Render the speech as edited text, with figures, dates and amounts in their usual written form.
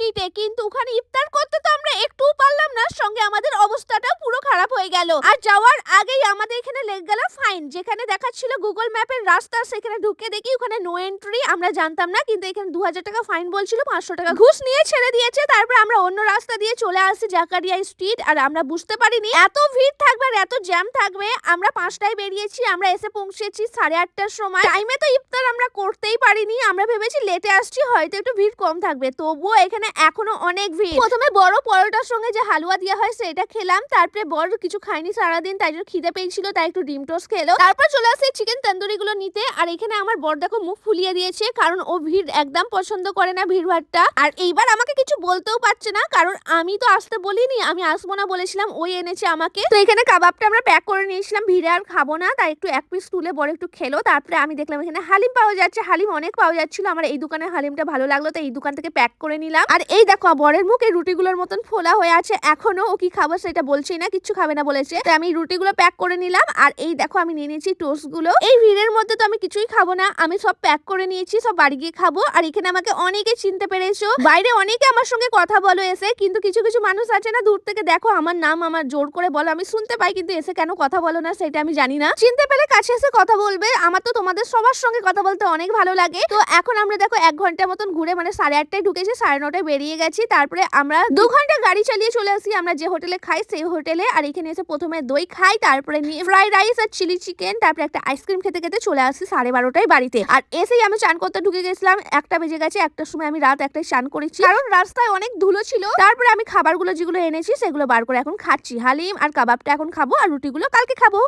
স্ট্রিটে, কিন্তু ওখানে ইফতার করতে তো আমরা একটুও পারলাম না, সঙ্গে আমাদের অবস্থাটাও পুরো খারাপ হয়ে গেল। আর যাওয়ার আগেই আমাদের এখানে লেগে গেল ফাইন, যেখানে দেখাচ্ছিল গুগল ম্যাপের রাস্তা, সেখানে ঢুকে দেখি ওখানে নো এন্ট্রি। আমরা জানতাম না, কিন্তু এখানে 2000 টাকা ফাইন বলছিল, 500 টাকা ঘুষ নিয়ে ছেড়ে দিয়েছে। তারপর আমরা অন্য রাস্তা দিয়ে চলে আসি জাকারিয়া স্ট্রিট, আর আমরা বুঝতে পারিনি এত ভিড় থাকবে আর এত জ্যাম থাকবে। আমরা 5টায় বেরিয়েছি, আমরা এসে পৌঁছেছি 8:30টার সময়। টাইমে তো ইফতার আমরা করতেই পারিনি, আমরা ভেবেছি লেটে আসছি, হয়তো একটু ভিড় কম থাকবে, তবুও এখানে এখনো অনেক ভিড়। প্রথমে বড় পরোটার সঙ্গে যে হালুয়া দেওয়া হয় সেটা খেলাম, তারপরে বড় কিছু খাইনি সারাদিন, তাই জন্য খিদে পেয়েছিল, তাই একটু ডিম টোস্ট খেলো। তারপর চলে আসি চিকেন তন্দুরি গুলো নিতে। আর এখানে আমার বর দেখো মুখ ফুলিয়ে দিয়েছে, কারণ ও ভিড় একদম পছন্দ করে না, ভিড় ভাড়টা। আর এইবার আমাকে কিছু বলতেও পারছে না, কারণ আমি তো আসতে বলিনি, আমি আসবো না বলেছিলাম, ওই এনেছে আমাকে। তো এখানে কাবাবটা আমরা প্যাক করে নিয়েছিলাম, ভিড়ে আর খাবো না, তাই একটু এক পিস তুলে বড় একটু খেলো। তারপরে আমি দেখলাম এখানে হালিম পাওয়া যাচ্ছে, হালিম অনেক পাওয়া যাচ্ছিল, আমার এই দোকানের হালিমটা ভালো লাগলো, তাই এই দোকান থেকে প্যাক করে নিলাম। আর এই দেখো বরের মুখ এই রুটিগুলোর মতন ফোলা হয়ে আছে এখনো, ও কি খাবো সেটা বলছেই না, কিচ্ছু খাবে না বলেছে। তাই আমি রুটিগুলো প্যাক করে নিলাম। আর এই দেখো আমি নিয়ে নিয়েছি টোস্ট গুলো। এই ভিড়ের মধ্যে তো আমি কিছুই খাবো না, আমি সব প্যাক করে নিয়েছি, সব বাড়ি গিয়ে খাবো। আর এখানে আমাকে অনেকে চিনতে পেরেছো, বাইরে অনেকে আমার সঙ্গে কথা বলো এসে, কিন্তু কিছু কিছু মানুষ আছে না দূর থেকে দেখো আমার নাম আমার জোর করে বলো, আমি শুনতে পাই, কিন্তু এসে কেন কথা বলো না সেটা আমি জানি না। চিনতে পেলে কাছে এসে কথা বলবে, আমার তো তোমাদের সবার সঙ্গে কথা বলতে অনেক ভালো লাগে। তো এখন আমরা দেখো 1 ঘন্টার মতন ঘুরে, মানে 8:30টায় ঢুকেছি, 9:30টায় বেরিয়ে গেছি। তারপরে আমরা 2 ঘন্টা গাড়ি চালিয়ে চলে আসি আমরা যে হোটেলে খাই সেই হোটেলে। আর এখানে এসে প্রথমে দই খাই, তারপরে নিয়ে ফ্রাইড রাইস আর চিলি চিকেন, তারপরে একটা আইসক্রিম খেতে খেতে চলে আসি 12:30টায় বাড়িতে। আর এসেই আমি চান করতে ঢুকে গেছিলাম, 1টা বেজে গেছে, 1টার সময় আমি রাত 1টায় চান করেছি, কারণ রাস্তায় অনেক ধুলো ছিল। তারপরে আমি খাবারগুলো যেগুলো এনেছি সেগুলো বার করে এখন খাচ্ছি, হালিম আর কাবাবটা এখন খাবো, আর রুটিগুলো কালকে খাবো।